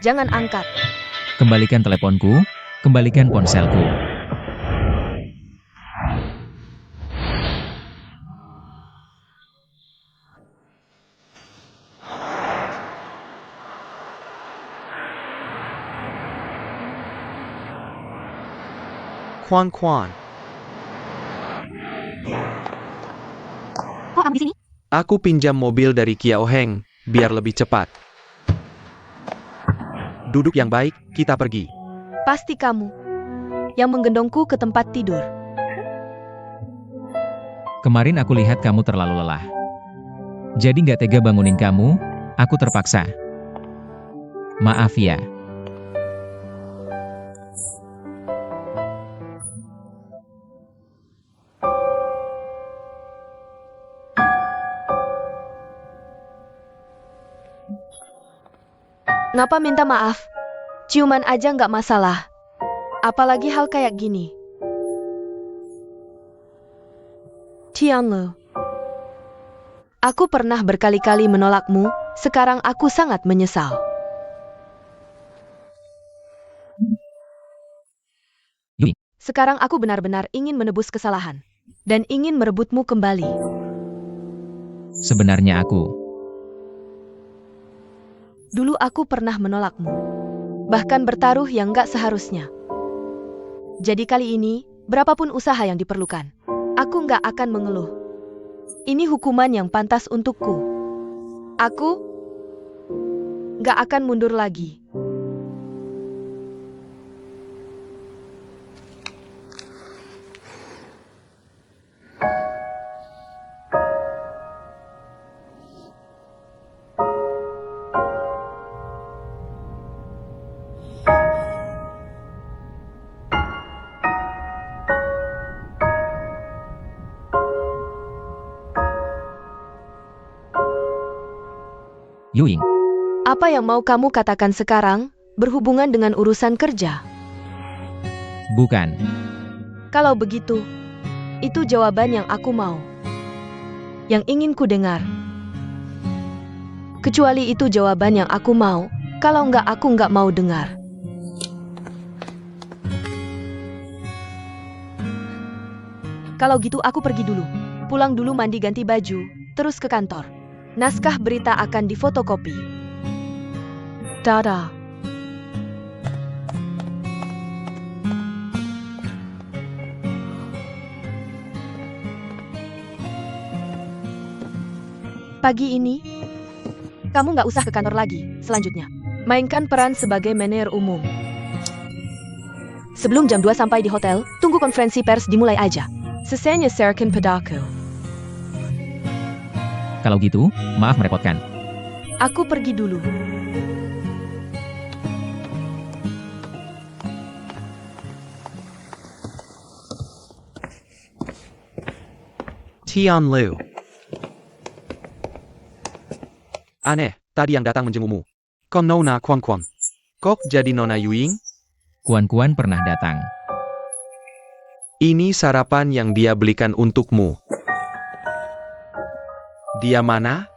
Jangan angkat. Kembalikan teleponku, kembalikan ponselku. Kwan. Kok kamu di sini? Aku pinjam mobil dari Kia Oheng, biar lebih cepat. Duduk yang baik, kita pergi. Pasti kamu yang menggendongku ke tempat tidur. Kemarin aku lihat kamu terlalu lelah. Jadi nggak tega bangunin kamu, aku terpaksa. Maaf ya. Ngapa minta maaf? Ciuman aja nggak masalah. Apalagi hal kayak gini. Tianlu. Aku pernah berkali-kali menolakmu, sekarang aku sangat menyesal. Yui. Sekarang aku benar-benar ingin menebus kesalahan. Dan ingin merebutmu kembali. Sebenarnya aku. Dulu aku pernah menolakmu. Bahkan bertaruh yang nggak seharusnya. Jadi kali ini, berapapun usaha yang diperlukan, aku nggak akan mengeluh. Ini hukuman yang pantas untukku. Aku nggak akan mundur lagi. Yuying. Apa yang mau kamu katakan sekarang, berhubungan dengan urusan kerja? Bukan. Kalau begitu, itu jawaban yang aku mau. Yang ingin ku dengar. Kecuali itu jawaban yang aku mau, kalau enggak aku enggak mau dengar. Kalau gitu aku pergi dulu. Pulang dulu mandi ganti baju, terus ke kantor. Naskah berita akan difotokopi. Dadah. Pagi ini, kamu nggak usah ke kantor lagi. Selanjutnya, mainkan peran sebagai manajer umum. Sebelum jam 2 sampai di hotel, tunggu konferensi pers dimulai aja. Sesenya serahkan padaku. Kalau gitu, maaf merepotkan. Aku pergi dulu. Tianlu. Aneh, tadi yang datang menjengukmu. Kok Nona Kwan. Kok jadi Nona Yuying? Kuan-kuan pernah datang. Ini sarapan yang dia belikan untukmu. Dia mana?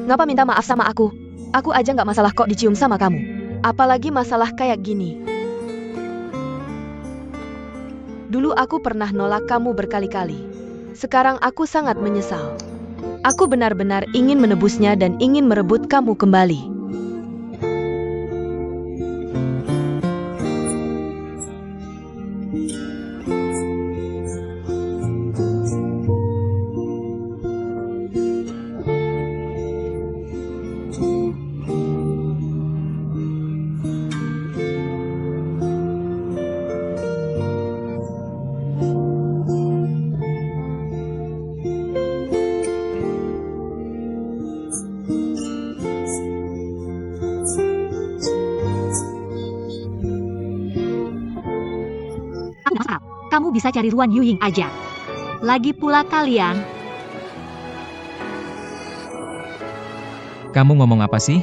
Ngapa minta maaf sama aku? Aku aja nggak masalah kok dicium sama kamu. Apalagi masalah kayak gini. Dulu aku pernah nolak kamu berkali-kali. Sekarang aku sangat menyesal. Aku benar-benar ingin menebusnya dan ingin merebut kamu kembali. Aku gak masalah. Kamu bisa cari Ruan Yuying aja. Lagi pula kalian. Kamu ngomong apa sih?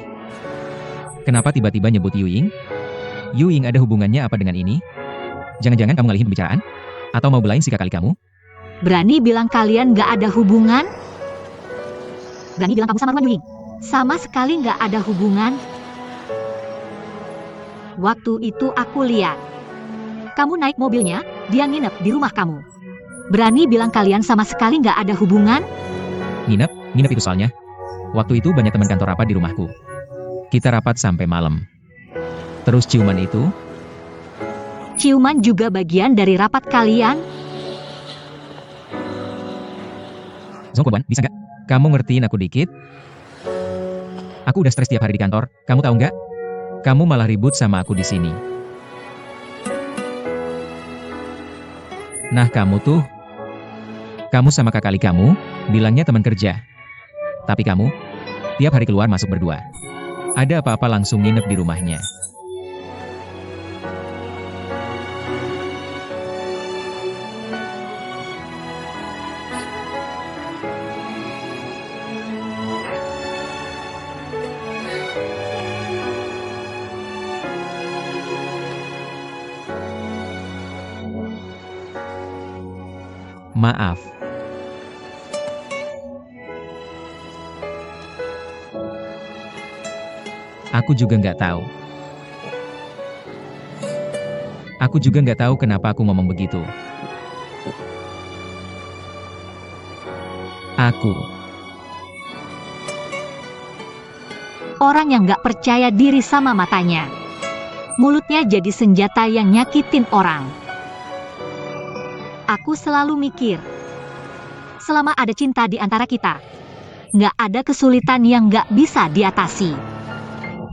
Kenapa tiba-tiba nyebut Yuying? Yu Ying ada hubungannya apa dengan ini? Jangan-jangan kamu ngalihin pembicaraan? Atau mau belain si kakak kali kamu? Berani bilang kalian gak ada hubungan? Berani bilang kamu sama Ruan Yuying? Sama sekali gak ada hubungan. Waktu itu aku lihat. Kamu naik mobilnya, dia nginep di rumah kamu. Berani bilang kalian sama sekali gak ada hubungan? Nginep itu soalnya. Waktu itu banyak teman kantor rapat di rumahku. Kita rapat sampai malam. Terus ciuman itu, Ciuman juga bagian dari rapat kalian? Zongkoban, bisa nggak? Kamu ngertiin aku dikit? Aku udah stres tiap hari di kantor, kamu tahu nggak? Kamu malah ribut sama aku di sini. Nah kamu sama kakak kali kamu, bilangnya teman kerja. Tapi kamu, tiap hari keluar masuk berdua. Ada apa-apa langsung nginep di rumahnya. Maaf. Aku juga nggak tahu. Aku juga nggak tahu kenapa aku ngomong begitu. Orang yang gak percaya diri sama matanya. Mulutnya jadi senjata yang nyakitin orang. Aku selalu mikir, selama ada cinta di antara kita, gak ada kesulitan yang gak bisa diatasi.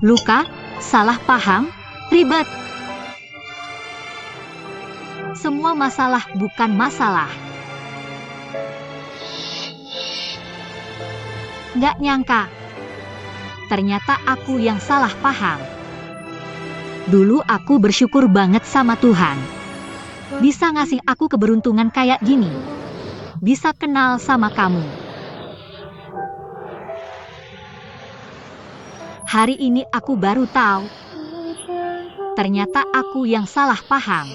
Luka, salah paham, ribet. Semua masalah bukan masalah. Gak nyangka, ternyata aku yang salah paham. Dulu aku bersyukur banget sama Tuhan. Bisa ngasih aku keberuntungan kayak gini. Bisa kenal sama kamu. Hari ini aku baru tahu. Ternyata aku yang salah paham.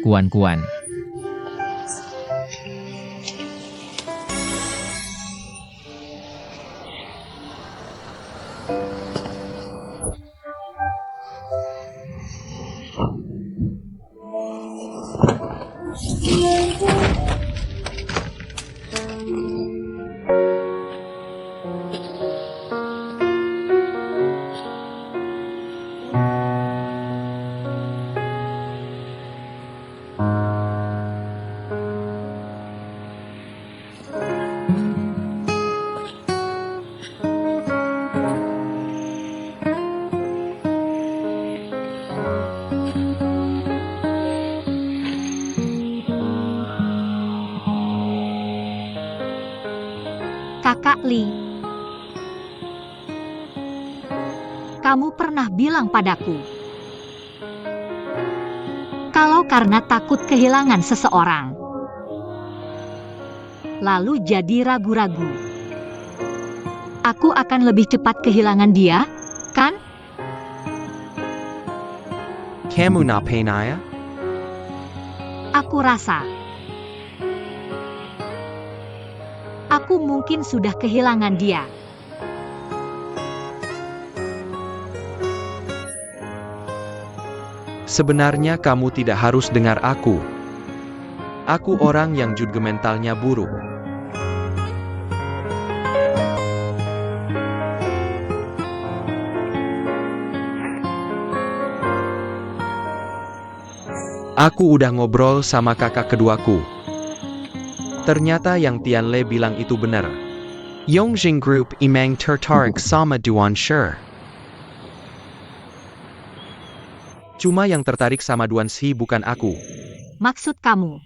Kuan-kuan. Kakak Li, kamu pernah bilang padaku, kalau karena takut kehilangan seseorang, lalu jadi ragu-ragu, aku akan lebih cepat kehilangan dia, kan? Kamu napain? Aku rasa aku mungkin sudah kehilangan dia. Sebenarnya kamu tidak harus dengar aku. Aku orang yang juga mentalnya buruk. Aku udah ngobrol sama kakak keduaku. Ternyata yang Tianle bilang itu benar. Yongjing Group emang tertarik sama Duan Shi. Cuma yang tertarik sama Duan Shi bukan aku. Maksud kamu,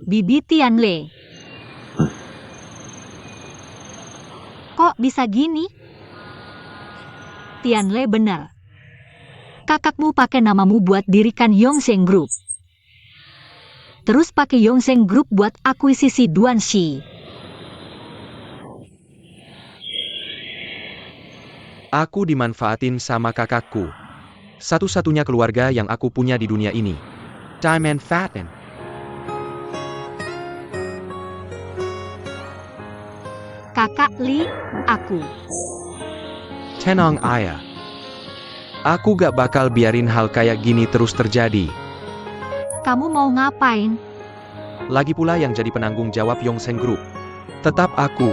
Bibi Tianle? Kok bisa gini? Tianle benar. Kakakmu pakai namamu buat dirikan Yongsheng Group. Terus pakai Yongsheng Group buat akuisisi Duan Shi. Aku dimanfaatin sama kakakku. Satu-satunya keluarga yang aku punya di dunia ini. Diamond Fatin. Kakak Li, aku. Tenang ayah. Aku gak bakal biarin hal kayak gini terus terjadi. Kamu mau ngapain? Lagi pula yang jadi penanggung jawab Yongsheng Group. Tetap aku.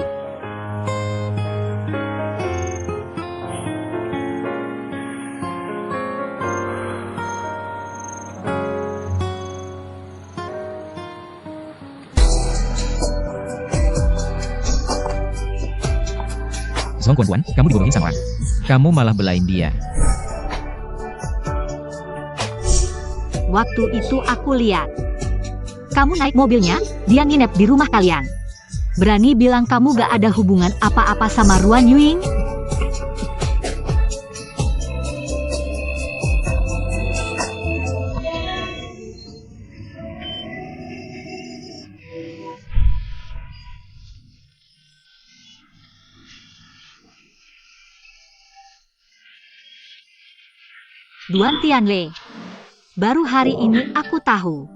Song Kuan, kamu dibohongin sama orang. Kamu malah belain dia. Waktu itu aku lihat. Kamu naik mobilnya, dia nginep di rumah kalian. Berani bilang kamu gak ada hubungan apa-apa sama Ruan Ying? Duan Tianle. Baru hari ini aku tahu.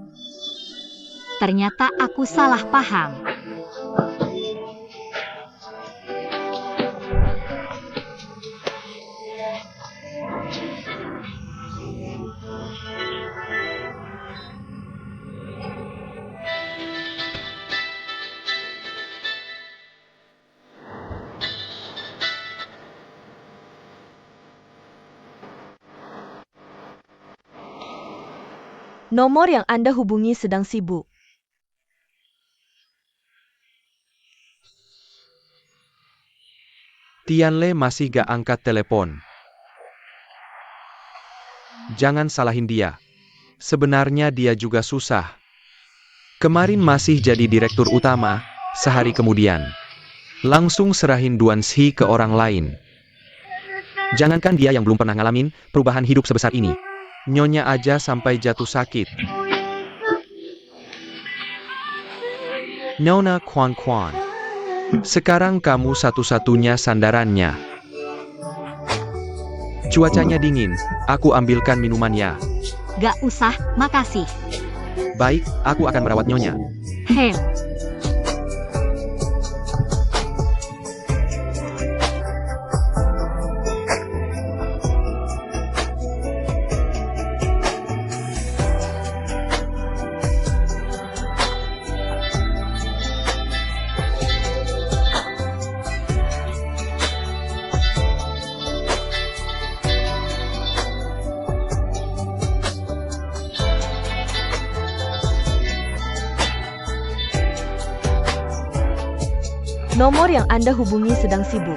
Ternyata aku salah paham. Nomor yang Anda hubungi sedang sibuk. Tianle masih gak angkat telepon. Jangan salahin dia. Sebenarnya dia juga susah. Kemarin masih jadi direktur utama, sehari kemudian langsung serahin Duan Shi ke orang lain. Jangankan dia yang belum pernah ngalamin perubahan hidup sebesar ini. Nyonya aja sampai jatuh sakit. Nona Quan Quan. Sekarang kamu satu-satunya sandarannya. Cuacanya dingin, aku ambilkan minumannya. Gak usah, makasih. Baik, aku akan merawat Nyonya. Hem. Nomor yang Anda hubungi sedang sibuk.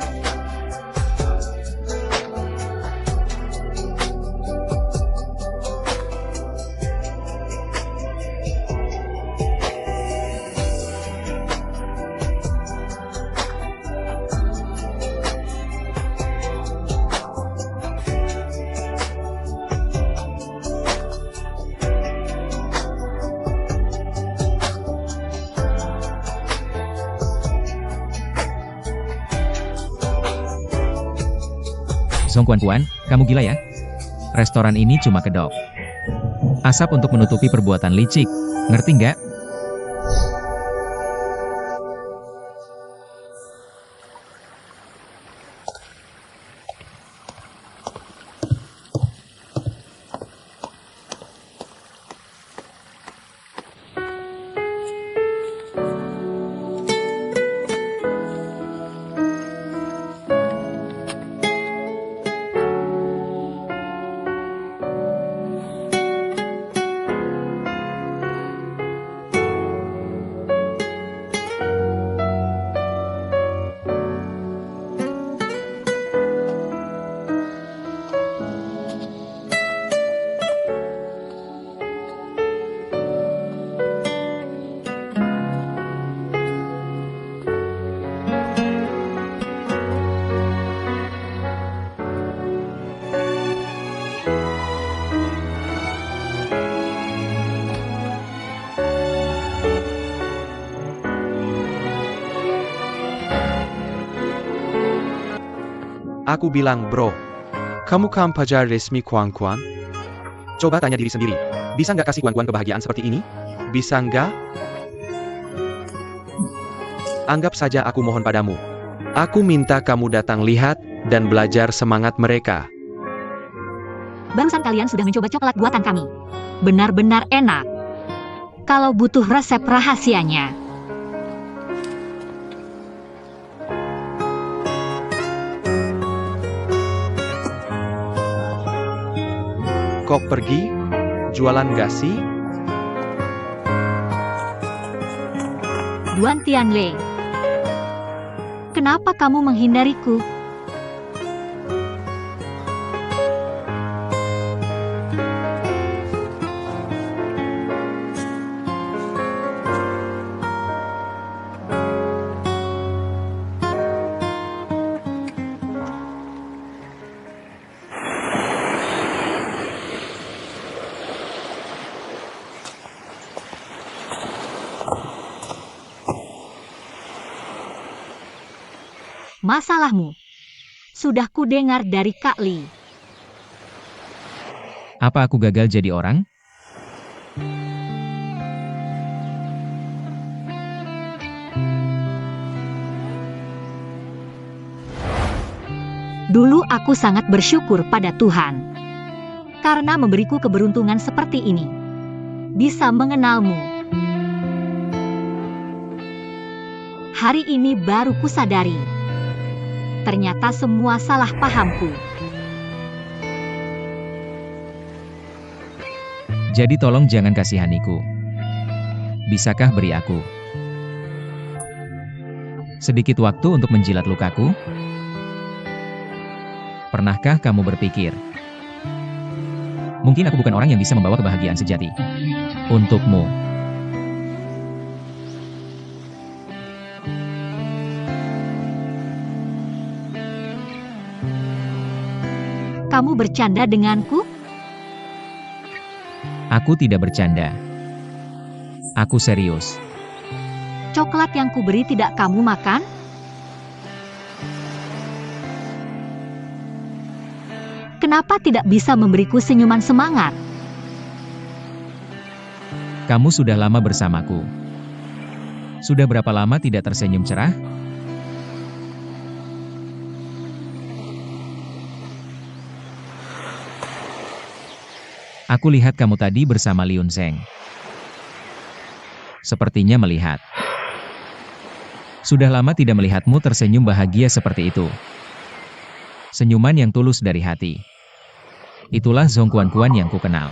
Song Kuan, kamu gila ya? Restoran ini cuma kedok. Asap untuk menutupi perbuatan licik. Ngerti nggak? Aku bilang bro. Kamu kan pacar resmi Kuan-Kuan? Coba tanya diri sendiri. Bisa nggak kasih Kuan-Kuan kebahagiaan seperti ini? Bisa nggak? Anggap saja aku mohon padamu. Aku minta kamu datang lihat dan belajar semangat mereka. Barusan kalian sudah mencoba coklat buatan kami. Benar-benar enak. Kalau butuh resep rahasianya, Kok pergi? Jualan nggak sih? Duan Tianle. Kenapa kamu menghindariku? Masalahmu. Sudah kudengar dari Kak Li. Apa aku gagal jadi orang? Dulu aku sangat bersyukur pada Tuhan. Karena memberiku keberuntungan seperti ini. Bisa mengenalmu. Hari ini baru kusadari. Ternyata semua salah pahamku. Jadi tolong jangan kasihaniku. Bisakah beri aku sedikit waktu untuk menjilat lukaku? Pernahkah kamu berpikir, mungkin aku bukan orang yang bisa membawa kebahagiaan sejati untukmu? Kamu bercanda denganku? Aku tidak bercanda. Aku serius. Coklat yang kuberi tidak kamu makan? Kenapa tidak bisa memberiku senyuman semangat? Kamu sudah lama bersamaku. Sudah berapa lama tidak tersenyum cerah? Aku lihat kamu tadi bersama Liun Zeng. Sepertinya melihat. Sudah lama tidak melihatmu tersenyum bahagia seperti itu. Senyuman yang tulus dari hati. Itulah Zhong Kuan-Kuan yang kukenal.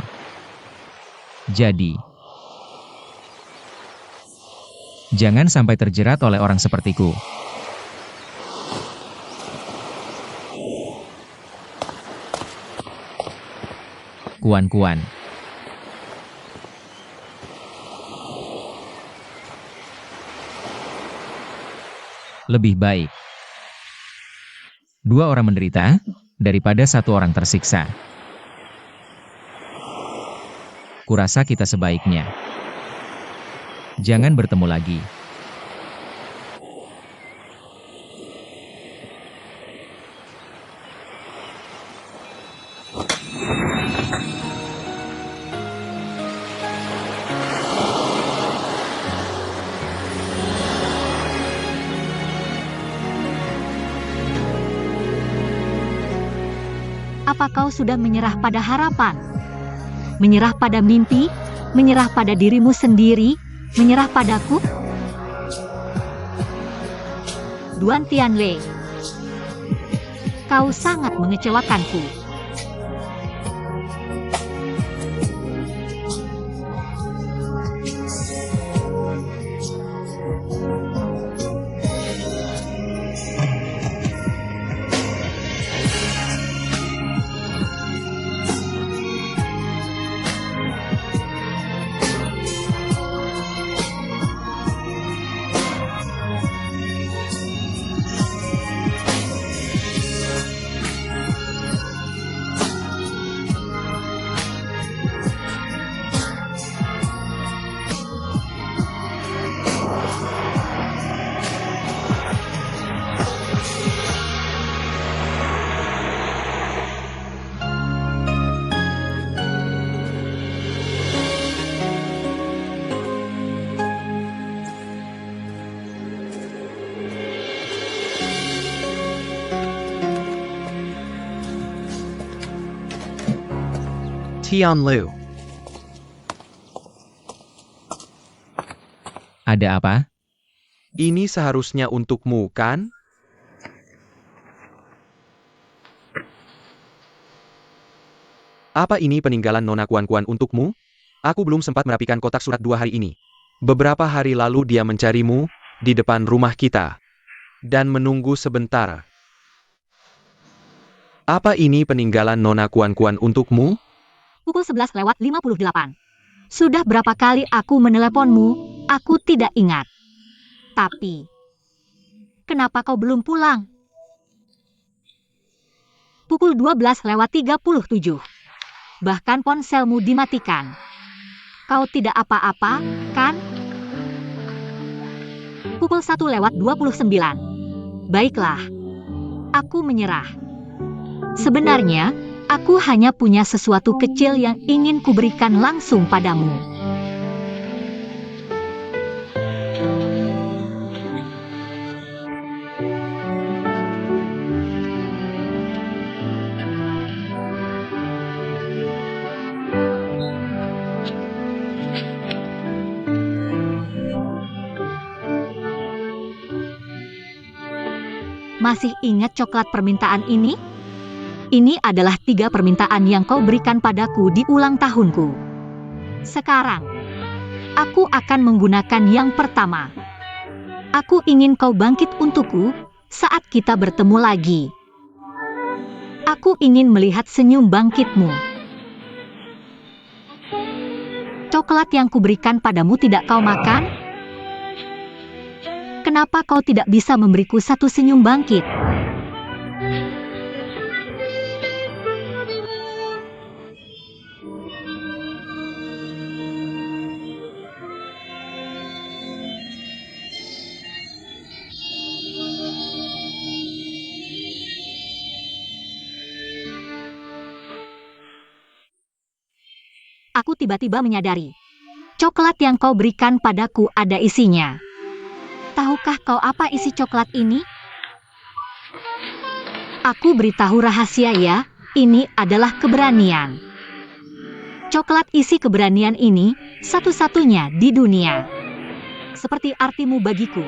Jadi, jangan sampai terjerat oleh orang sepertiku. Kuan-Kuan. Lebih baik dua orang menderita daripada satu orang tersiksa. Kurasa kita sebaiknya jangan bertemu lagi. Apa kau sudah menyerah pada harapan? Menyerah pada mimpi? Menyerah pada dirimu sendiri? Menyerah padaku? Duan Tianle, kau sangat mengecewakanku. Tian Liu. Ada apa? Ini seharusnya untukmu, kan? Apa ini peninggalan Nona Kuan-Kuan untukmu? Aku belum sempat merapikan kotak surat 2 hari ini. Beberapa hari lalu dia mencarimu di depan rumah kita dan menunggu sebentar. Apa ini peninggalan Nona Kuan-Kuan untukmu? Pukul 11:58. Sudah berapa kali aku meneleponmu, aku tidak ingat. Tapi, kenapa kau belum pulang? Pukul 12:37. Bahkan ponselmu dimatikan. Kau tidak apa-apa, kan? Pukul 1:29. Baiklah, aku menyerah. Sebenarnya, aku hanya punya sesuatu kecil yang ingin kuberikan langsung padamu. Masih ingat coklat permintaan ini? Ini adalah 3 permintaan yang kau berikan padaku di ulang tahunku. Sekarang, aku akan menggunakan yang pertama. Aku ingin kau bangkit untukku saat kita bertemu lagi. Aku ingin melihat senyum bangkitmu. Coklat yang kuberikan padamu tidak kau makan? Kenapa kau tidak bisa memberiku satu senyum bangkit? Aku tiba-tiba menyadari, coklat yang kau berikan padaku ada isinya. Tahukah kau apa isi coklat ini? Aku beritahu rahasia ya, ini adalah keberanian. Coklat isi keberanian ini, satu-satunya di dunia. Seperti artimu bagiku.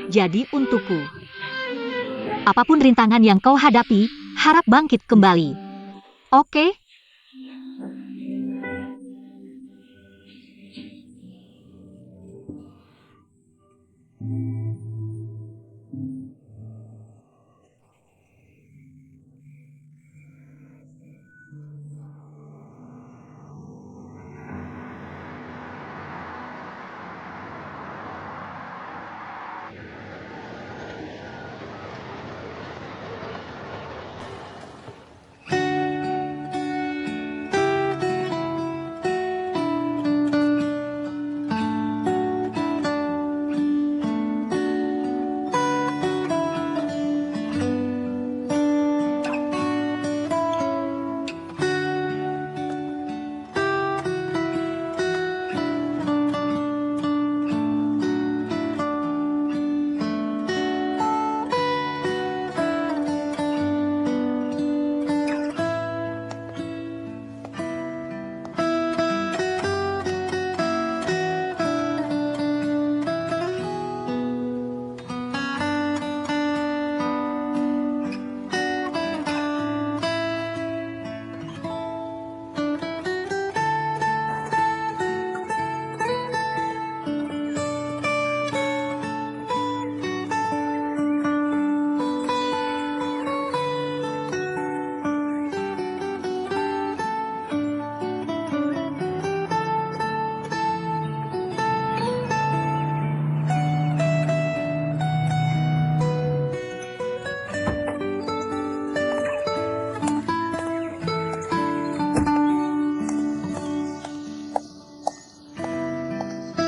Jadi untukku. Apapun rintangan yang kau hadapi, harap bangkit kembali. Oke?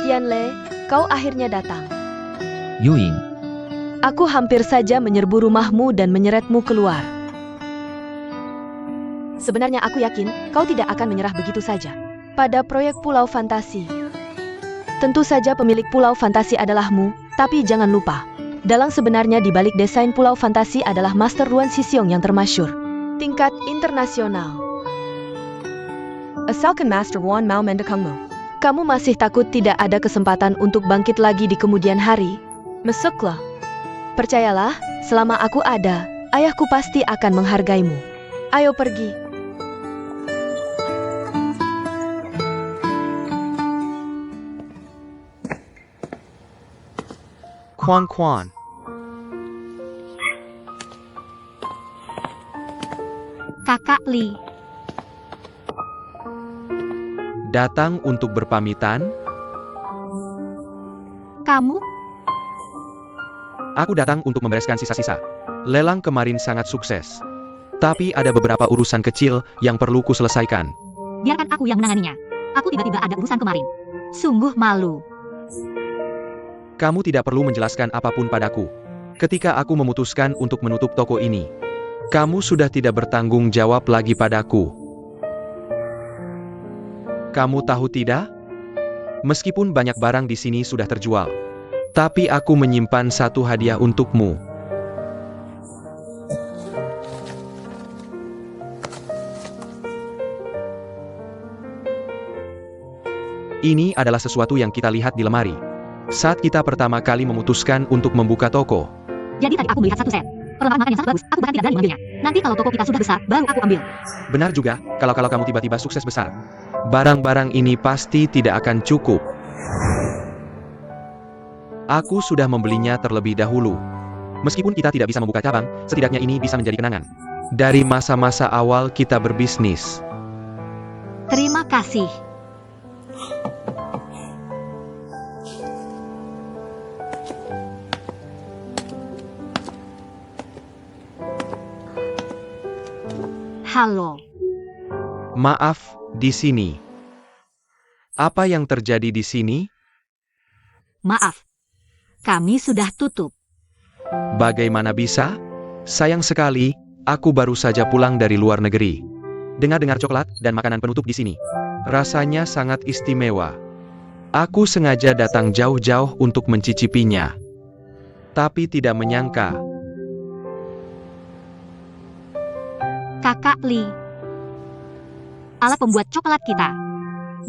Tianle, kau akhirnya datang. Yuying, Aku hampir saja menyerbu rumahmu dan menyeretmu keluar. Sebenarnya aku yakin kau tidak akan menyerah begitu saja pada proyek Pulau Fantasi. Tentu saja pemilik Pulau Fantasi adalahmu, tapi jangan lupa, dalang sebenarnya di balik desain Pulau Fantasi adalah Master Ruan Sisiong yang termasyhur tingkat internasional. Asalkan Master Wan mau mendekangmu. Kamu masih takut tidak ada kesempatan untuk bangkit lagi di kemudian hari? Masuklah. Percayalah, selama aku ada, ayahku pasti akan menghargaimu. Ayo pergi. Quan. Kakak Li, Datang untuk berpamitan? kamu? Aku datang untuk membereskan sisa-sisa. Lelang kemarin sangat sukses. Tapi ada beberapa urusan kecil yang perlu kuselesaikan. Biarkan aku yang menanganinya. Aku tiba-tiba ada urusan kemarin. Sungguh malu. Kamu tidak perlu menjelaskan apapun padaku. Ketika aku memutuskan untuk menutup toko ini, kamu sudah tidak bertanggung jawab lagi padaku. Kamu tahu tidak? Meskipun banyak barang di sini sudah terjual, tapi aku menyimpan satu hadiah untukmu. Ini adalah sesuatu yang kita lihat di lemari saat kita pertama kali memutuskan untuk membuka toko. Jadi tadi aku melihat satu set. Perlengkapan makan yang sangat bagus. Aku bahkan tidak berani mengambilnya. Nanti kalau toko kita sudah besar, baru aku ambil. Benar juga, kalau kamu tiba-tiba sukses besar. Barang-barang ini pasti tidak akan cukup. Aku sudah membelinya terlebih dahulu. Meskipun kita tidak bisa membuka cabang, setidaknya ini bisa menjadi kenangan dari masa-masa awal kita berbisnis. Terima kasih. Halo. Maaf, di sini. Apa yang terjadi di sini? Maaf. Kami sudah tutup. Bagaimana bisa? Sayang sekali, aku baru saja pulang dari luar negeri. Dengar-dengar coklat dan makanan penutup di sini. Rasanya sangat istimewa. Aku sengaja datang jauh-jauh untuk mencicipinya. Tapi tidak menyangka. Kakak Li. Alat pembuat coklat kita.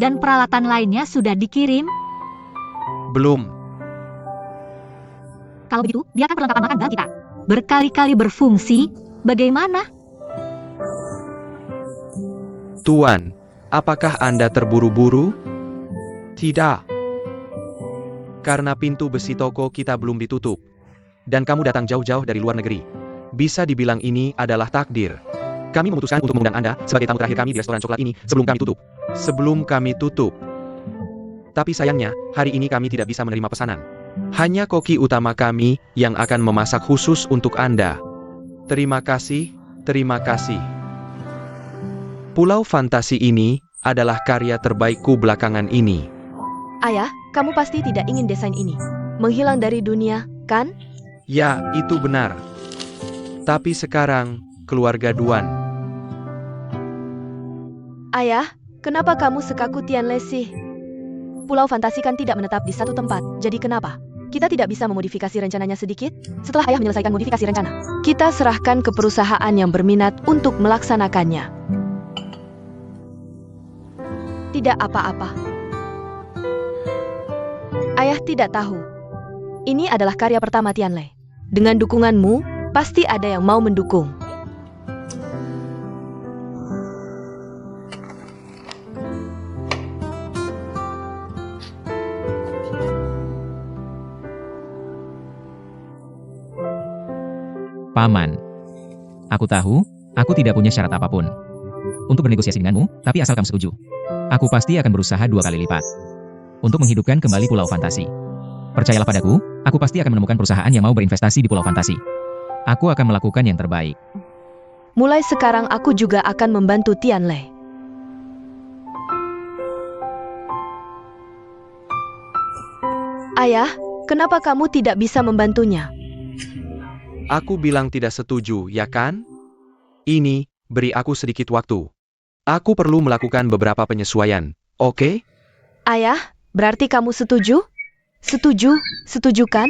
Dan peralatan lainnya sudah dikirim. Belum. Kalau begitu, biarkan perlengkapan makan bagi kita. Berkali-kali berfungsi, bagaimana? Tuan, apakah Anda terburu-buru? Tidak. Karena pintu besi toko kita belum ditutup. Dan kamu datang jauh-jauh dari luar negeri. Bisa dibilang ini adalah takdir. Kami memutuskan untuk mengundang Anda sebagai tamu terakhir kami di restoran coklat ini sebelum kami tutup. Tapi sayangnya, hari ini kami tidak bisa menerima pesanan. Hanya koki utama kami yang akan memasak khusus untuk Anda. Terima kasih, terima kasih. Pulau Fantasi ini adalah karya terbaikku belakangan ini. Ayah, kamu pasti tidak ingin desain ini menghilang dari dunia, kan? Ya, itu benar. Tapi sekarang, keluarga Duan. Ayah, kenapa kamu sekaku Tianle sih? Pulau Fantasi kan tidak menetap di satu tempat, jadi kenapa? Kita tidak bisa memodifikasi rencananya sedikit? Setelah ayah menyelesaikan modifikasi rencana, kita serahkan ke perusahaan yang berminat untuk melaksanakannya. Tidak apa-apa. Ayah tidak tahu. Ini adalah karya pertama Tianle. Dengan dukunganmu, pasti ada yang mau mendukung. Paman. Aku tahu, aku tidak punya syarat apapun untuk bernegosiasi denganmu, tapi asal kamu setuju, aku pasti akan berusaha 2 kali lipat untuk menghidupkan kembali Pulau Fantasi. Percayalah padaku, aku pasti akan menemukan perusahaan yang mau berinvestasi di Pulau Fantasi. Aku akan melakukan yang terbaik. Mulai sekarang aku juga akan membantu Tianle. Ayah, kenapa kamu tidak bisa membantunya? Aku bilang tidak setuju, ya kan? Ini, beri aku sedikit waktu. Aku perlu melakukan beberapa penyesuaian, oke? Ayah, berarti kamu setuju? Setuju kan?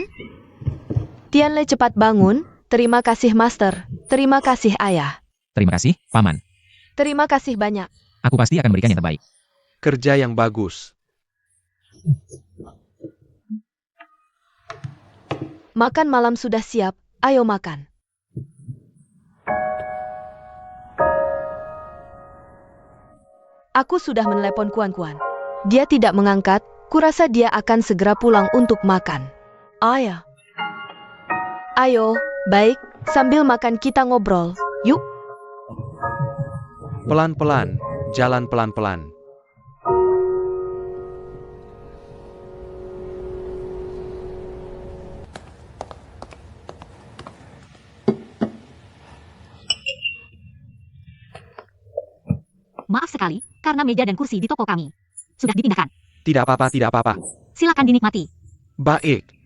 Tianle cepat bangun. Terima kasih Master. Terima kasih Ayah. Terima kasih, Paman. Terima kasih banyak. Aku pasti akan memberikan yang terbaik. Kerja yang bagus. Makan malam sudah siap, ayo makan. Aku sudah menelepon Kuan-Kuan. Dia tidak mengangkat, kurasa dia akan segera pulang untuk makan. Ayah. Ayo, baik, sambil makan kita ngobrol, yuk. Pelan-pelan, jalan pelan-pelan. Maaf sekali, karena meja dan kursi di toko kami sudah dipindahkan. Tidak apa-apa, tidak apa-apa. Silakan dinikmati. Baik.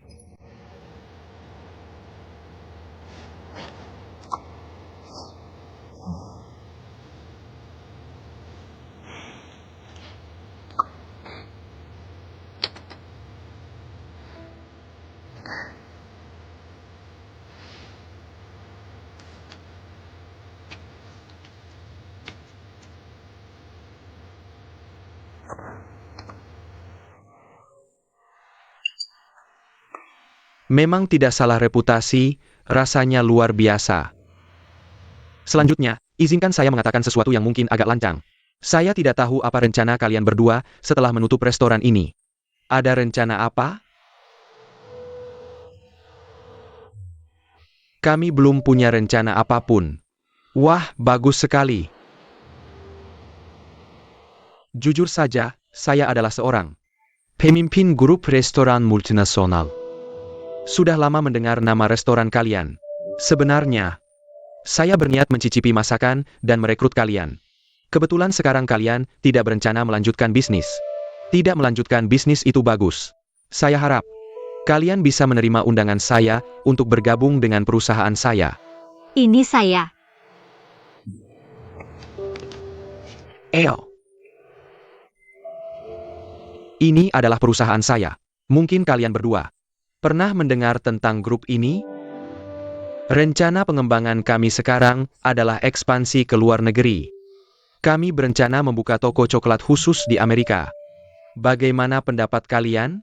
Memang tidak salah reputasi, rasanya luar biasa. Selanjutnya, izinkan saya mengatakan sesuatu yang mungkin agak lancang. Saya tidak tahu apa rencana kalian berdua setelah menutup restoran ini. Ada rencana apa? Kami belum punya rencana apapun. Wah, bagus sekali. Jujur saja, saya adalah seorang pemimpin grup restoran multinasional. Sudah lama mendengar nama restoran kalian. Sebenarnya, saya berniat mencicipi masakan dan merekrut kalian. Kebetulan sekarang kalian tidak berencana melanjutkan bisnis. Tidak melanjutkan bisnis itu bagus. Saya harap kalian bisa menerima undangan saya untuk bergabung dengan perusahaan saya. Ini saya. Ini adalah perusahaan saya. Mungkin kalian berdua pernah mendengar tentang grup ini? Rencana pengembangan kami sekarang adalah ekspansi ke luar negeri. Kami berencana membuka toko coklat khusus di Amerika. Bagaimana pendapat kalian?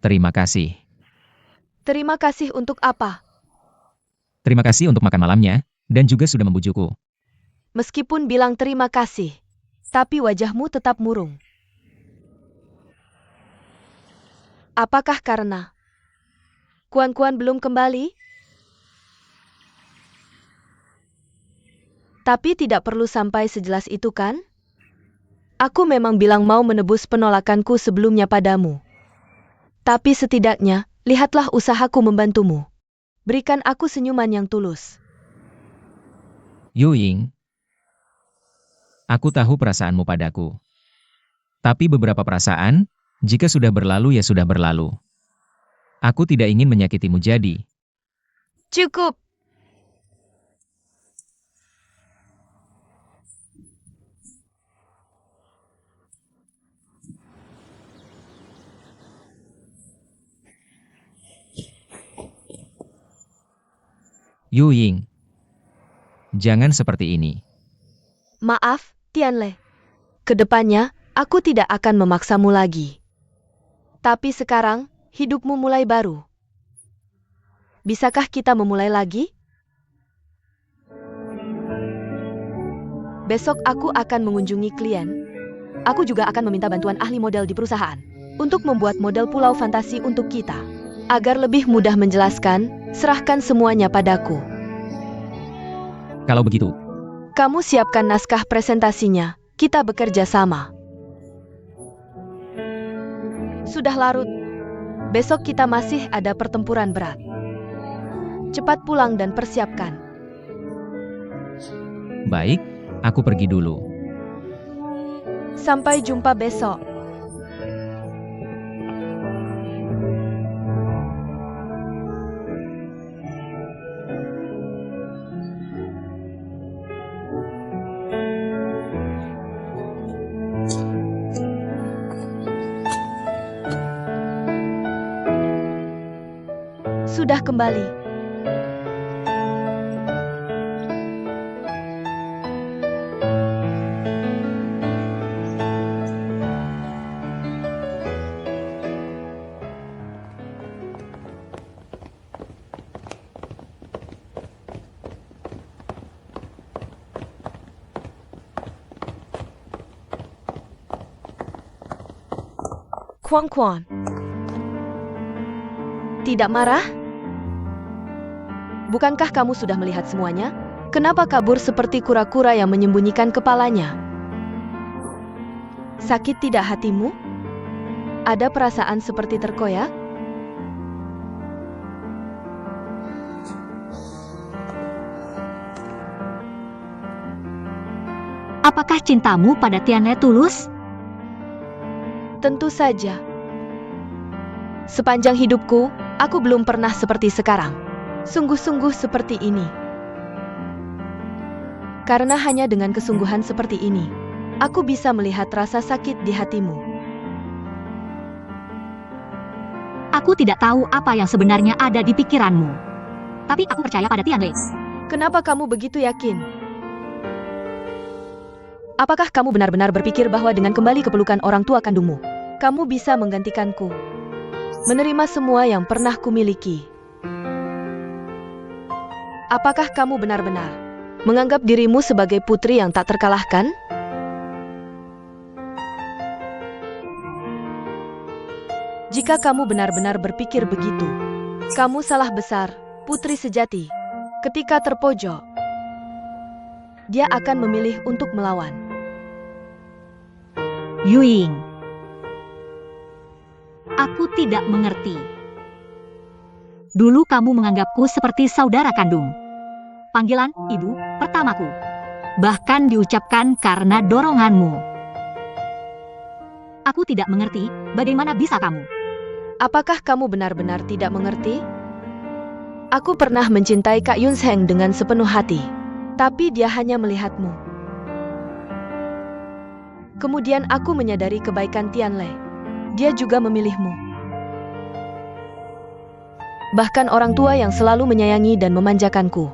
Terima kasih. Terima kasih untuk apa? Terima kasih untuk makan malamnya, dan juga sudah membujukku. Meskipun bilang terima kasih, tapi wajahmu tetap murung. Apakah karena Kuan-Kuan belum kembali? Tapi tidak perlu sampai sejelas itu kan? Aku memang bilang mau menebus penolakanku sebelumnya padamu. Tapi setidaknya, lihatlah usahaku membantumu. Berikan aku senyuman yang tulus. Yu Ying, aku tahu perasaanmu padaku. Tapi beberapa perasaan, jika sudah berlalu ya sudah berlalu. Aku tidak ingin menyakitimu jadi. Cukup. Yu Ying, jangan seperti ini. Maaf, Tianle. Kedepannya, aku tidak akan memaksamu lagi. Tapi sekarang, hidupmu mulai baru. Bisakah kita memulai lagi? Besok aku akan mengunjungi klien. Aku juga akan meminta bantuan ahli model di perusahaan untuk membuat model pulau fantasi untuk kita. Agar lebih mudah menjelaskan, serahkan semuanya padaku. Kalau begitu, Kamu siapkan naskah presentasinya, kita bekerja sama. Sudah larut. Besok kita masih ada pertempuran berat. Cepat pulang dan persiapkan. baik, aku pergi dulu. Sampai jumpa besok. sudah kembali. Kuan Kuan. Tidak marah? Bukankah kamu sudah melihat semuanya? Kenapa kabur seperti kura-kura yang menyembunyikan kepalanya? Sakit tidak hatimu? Ada perasaan seperti terkoyak? Apakah cintamu pada Tianle tulus? Tentu saja. Sepanjang hidupku, aku belum pernah seperti sekarang. Sungguh-sungguh seperti ini. Karena hanya dengan kesungguhan seperti ini, aku bisa melihat rasa sakit di hatimu. Aku tidak tahu apa yang sebenarnya ada di pikiranmu. Tapi aku percaya pada Tianle. Kenapa kamu begitu yakin? Apakah kamu benar-benar berpikir bahwa dengan kembali ke pelukan orang tua kandungmu, kamu bisa menggantikanku? Menerima semua yang pernah kumiliki. Apakah kamu benar-benar menganggap dirimu sebagai putri yang tak terkalahkan? Jika kamu benar-benar berpikir begitu, kamu salah besar, putri sejati. Ketika terpojok, dia akan memilih untuk melawan. Yuying. Aku tidak mengerti. Dulu kamu menganggapku seperti saudara kandung. Panggilan ibu pertamaku. Bahkan diucapkan karena doronganmu. Aku tidak mengerti bagaimana bisa kamu. Apakah kamu benar-benar tidak mengerti? Aku pernah mencintai Kak Yun Seng dengan sepenuh hati. Tapi dia hanya melihatmu. Kemudian aku menyadari kebaikan Tianle. Dia juga memilihmu. Bahkan orang tua yang selalu menyayangi dan memanjakanku.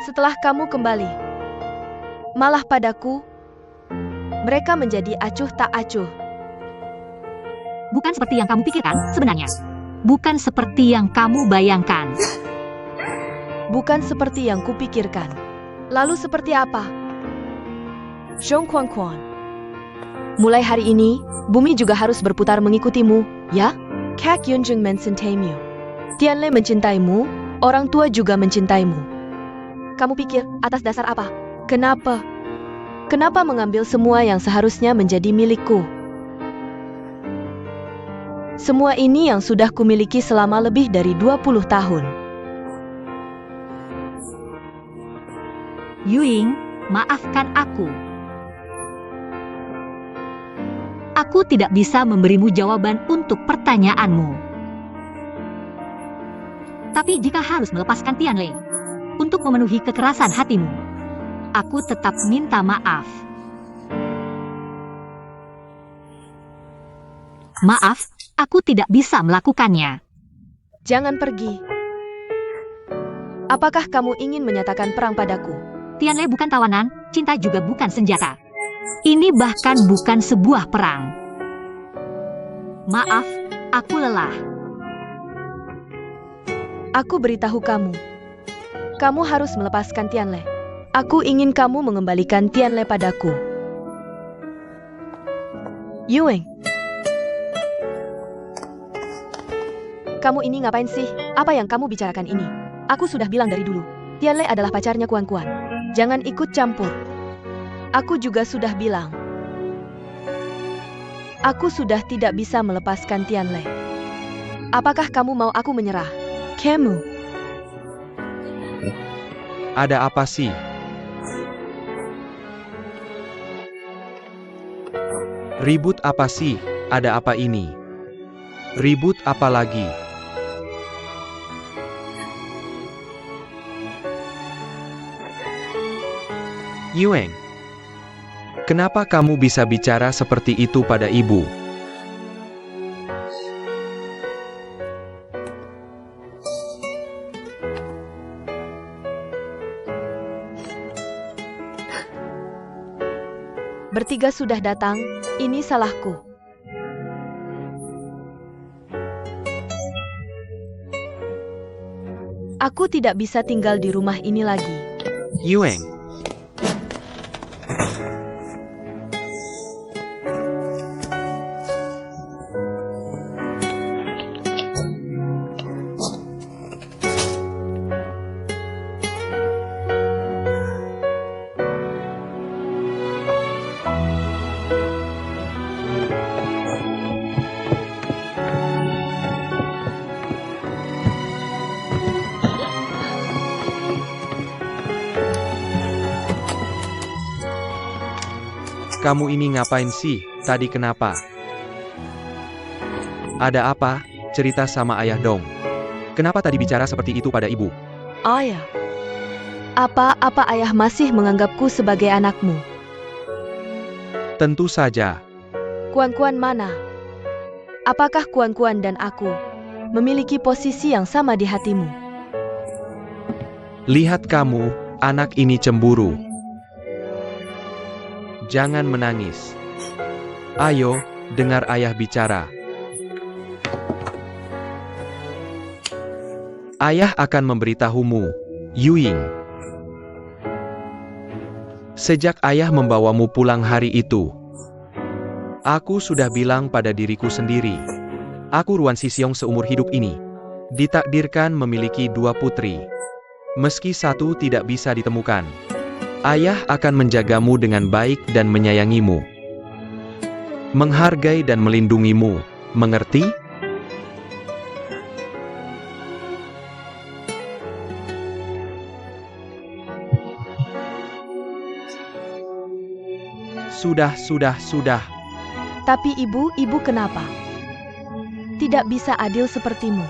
Setelah kamu kembali, malah padaku, mereka menjadi acuh tak acuh. Bukan seperti yang kamu pikirkan sebenarnya. Bukan seperti yang kamu bayangkan. Bukan seperti yang kupikirkan. Lalu seperti apa? Zhong Kuan Kuan. Mulai hari ini, bumi juga harus berputar mengikutimu, ya? Kak Yunjung mencintaimu. Tianle mencintaimu, orang tua juga mencintaimu. Kamu pikir, atas dasar apa? Kenapa? Kenapa mengambil semua yang seharusnya menjadi milikku? Semua ini yang sudah kumiliki selama lebih dari 20 tahun. Yuying, maafkan aku. Aku tidak bisa memberimu jawaban untuk pertanyaanmu. Tapi jika harus melepaskan Tianle untuk memenuhi kekerasan hatimu, aku tetap minta maaf. Maaf, aku tidak bisa melakukannya. Jangan pergi. Apakah kamu ingin menyatakan perang padaku? Tianle bukan tawanan, cinta juga bukan senjata. Ini bahkan bukan sebuah perang. Maaf, aku lelah. Aku beritahu kamu. Kamu harus melepaskan Tianle. Aku ingin kamu mengembalikan Tianle padaku. Yueng. Kamu ini ngapain sih? Apa yang kamu bicarakan ini? Aku sudah bilang dari dulu. Tianle adalah pacarnya Kuan Kuan. Jangan ikut campur. Aku juga sudah bilang. Aku sudah tidak bisa melepaskan Tianle. Apakah kamu mau aku menyerah? Kamu. Ada apa sih? Ribut apa sih? Ada apa ini? Ribut apa lagi? Yueng, kenapa kamu bisa bicara seperti itu pada ibu? Bertiga sudah datang, ini salahku. Aku tidak bisa tinggal di rumah ini lagi. Yueng, kamu ini ngapain sih? Tadi kenapa? Ada apa? Cerita sama ayah dong. Kenapa tadi bicara seperti itu pada ibu? Ayah. Apa ayah masih menganggapku sebagai anakmu? Tentu saja. Kuan-kuan mana? Apakah kuan-kuan dan aku memiliki posisi yang sama di hatimu? Lihat kamu, anak ini cemburu. Jangan menangis. Ayo, dengar ayah bicara. Ayah akan memberitahumu, Yuying. Sejak ayah membawamu pulang hari itu, aku sudah bilang pada diriku sendiri, aku Ruan Sisyong seumur hidup ini ditakdirkan memiliki 2 putri. Meski satu tidak bisa ditemukan, ayah akan menjagamu dengan baik dan menyayangimu, menghargai dan melindungimu, mengerti? Sudah. Tapi ibu kenapa? Tidak bisa adil sepertimu.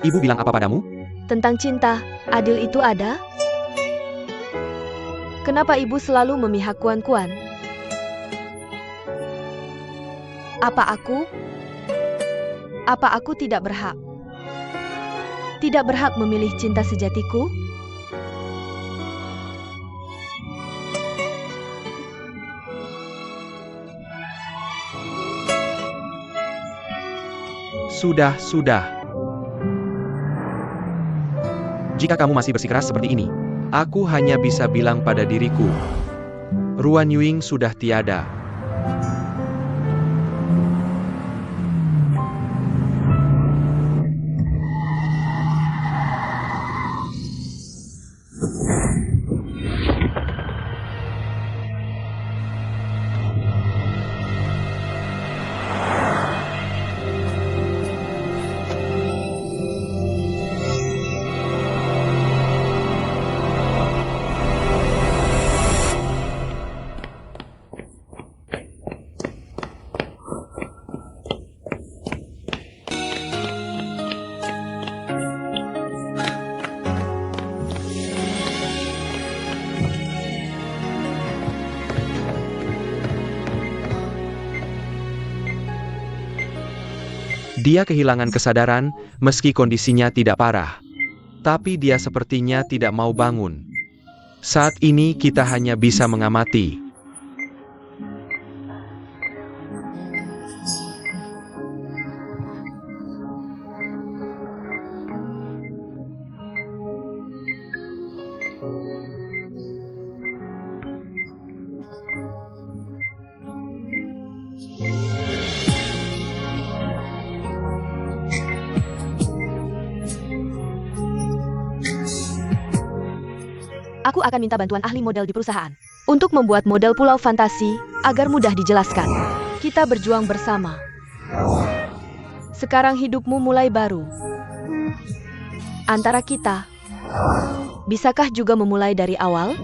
Ibu bilang apa padamu? Tentang cinta, adil itu ada? Kenapa ibu selalu memihak kuan-kuan? Apa aku tidak berhak? Tidak berhak memilih cinta sejatiku? Sudah. Jika kamu masih bersikeras seperti ini, aku hanya bisa bilang pada diriku, Ruan Yuying sudah tiada. Dia kehilangan kesadaran, meski kondisinya tidak parah. Tapi dia sepertinya tidak mau bangun. Saat ini kita hanya bisa mengamati. Aku akan minta bantuan ahli model di perusahaan untuk membuat model pulau fantasi agar mudah dijelaskan. Kita berjuang bersama. Sekarang hidupmu mulai baru. Antara kita, bisakah juga memulai dari awal?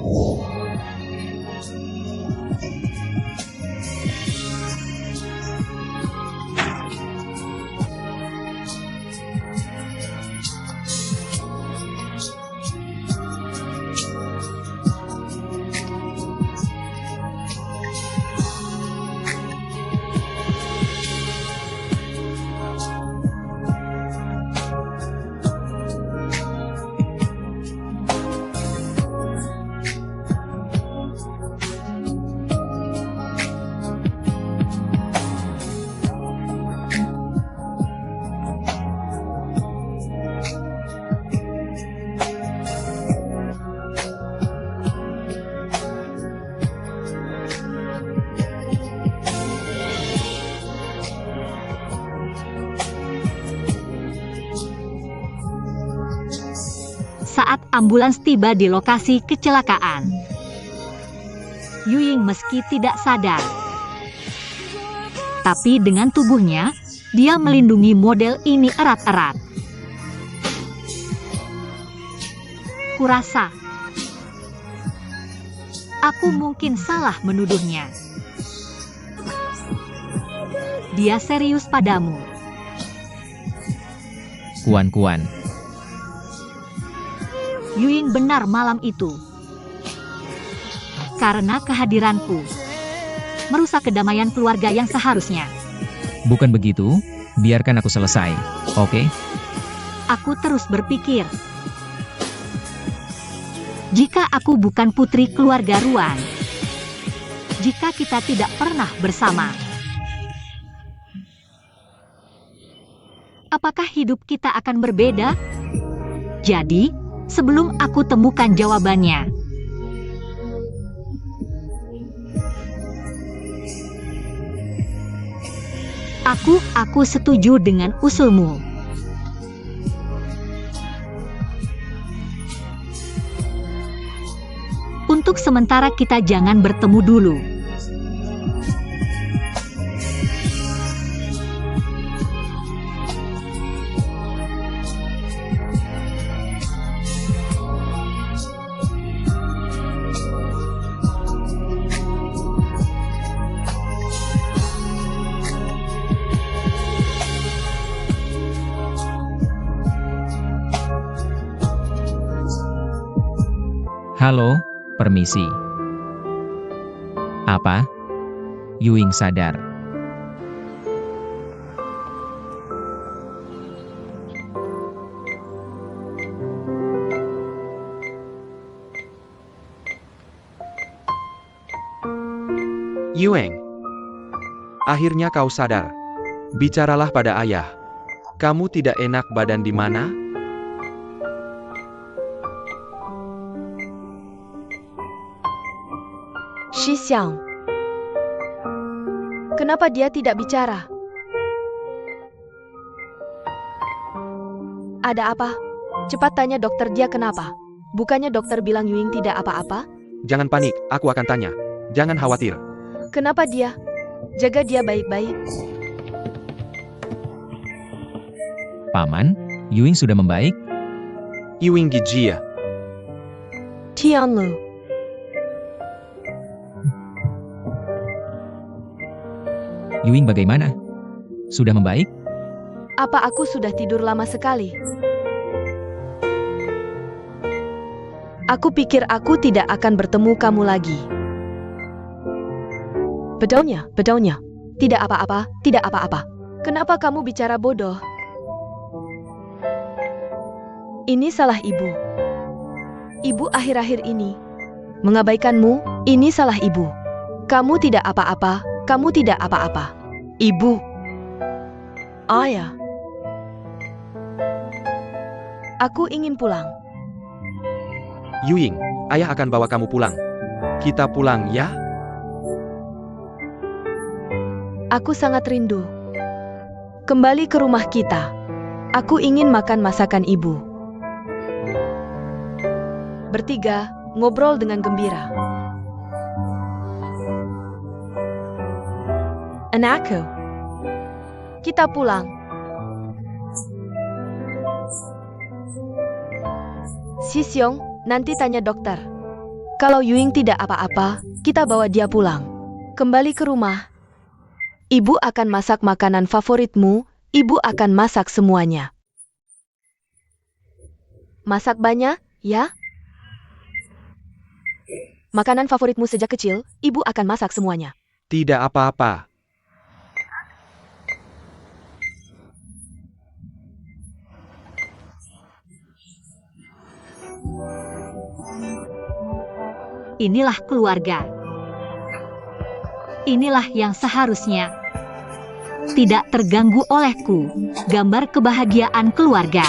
saat ambulans tiba di lokasi kecelakaan. Yuying meski tidak sadar, tapi dengan tubuhnya, dia melindungi model ini erat-erat. Kurasa, aku mungkin salah menuduhnya. Dia serius padamu. Kuan-kuan. Yuying benar malam itu. Karena kehadiranku merusak kedamaian keluarga yang seharusnya. Bukan begitu, biarkan aku selesai, oke? Aku terus berpikir, jika aku bukan putri keluarga Ruan, jika kita tidak pernah bersama, apakah hidup kita akan berbeda? Jadi, sebelum aku temukan jawabannya, aku setuju dengan usulmu. Untuk sementara kita jangan bertemu dulu. Halo, permisi. Apa? Yuying sadar. Yueng, akhirnya kau sadar. Bicaralah pada ayah. Kamu tidak enak badan di mana? Shi Xiang. Kenapa dia tidak bicara? Ada apa? Cepat tanya dokter dia kenapa. Bukannya dokter bilang Yuying tidak apa-apa? Jangan panik, aku akan tanya. Jangan khawatir. Kenapa dia? Jaga dia baik-baik. Paman, Yuying sudah membaik? Yuing Gijia. Tianlu. Yuying bagaimana? Sudah membaik? Apa aku sudah tidur lama sekali? Aku pikir aku tidak akan bertemu kamu lagi. Bedaunya. Tidak apa-apa, tidak apa-apa. Kenapa kamu bicara bodoh? Ini salah ibu. Ibu akhir-akhir ini mengabaikanmu, ini salah ibu. Kamu tidak apa-apa, kamu tidak apa-apa. Ibu. Ayah. Aku ingin pulang. Yuing, ayah akan bawa kamu pulang. Kita pulang ya? Aku sangat rindu. Kembali ke rumah kita. Aku ingin makan masakan ibu. Bertiga, ngobrol dengan gembira. Anakku. Kita pulang. Si Xiong, nanti tanya dokter. Kalau Yuying tidak apa-apa, kita bawa dia pulang. Kembali ke rumah. Ibu akan masak makanan favoritmu, ibu akan masak semuanya. Masak banyak, ya? Makanan favoritmu sejak kecil, ibu akan masak semuanya. Tidak apa-apa. Inilah keluarga. Inilah yang seharusnya tidak terganggu olehku. Gambar kebahagiaan keluarga.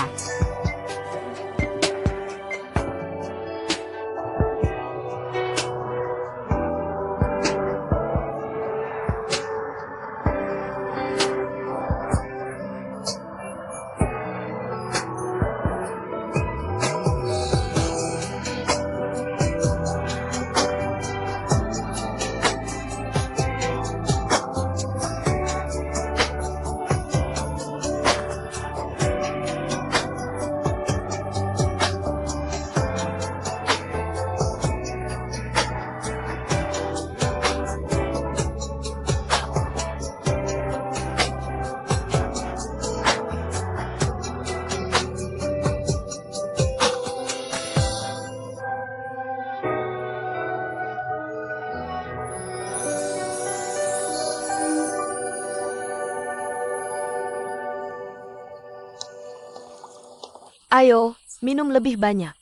Ayo, minum lebih banyak.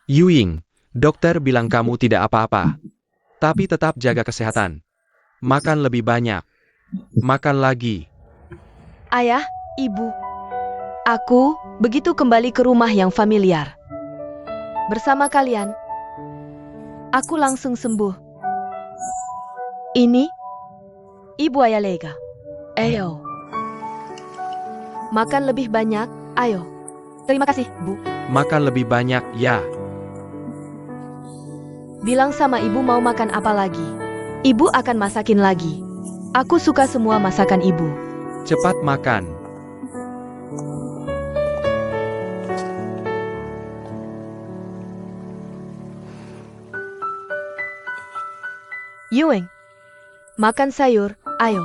Yuying, dokter bilang kamu tidak apa-apa. Tapi tetap jaga kesehatan. Makan lebih banyak. Makan lagi. Ayah, ibu. Aku begitu kembali ke rumah yang familiar. Bersama kalian, aku langsung sembuh. Ini, Ibu Ayalega. Ayo. Makan lebih banyak, ayo. Terima kasih, Bu. Makan lebih banyak, ya. Bilang sama ibu mau makan apa lagi. Ibu akan masakin lagi. Aku suka semua masakan ibu. Cepat makan. Yueng, makan sayur, ayo.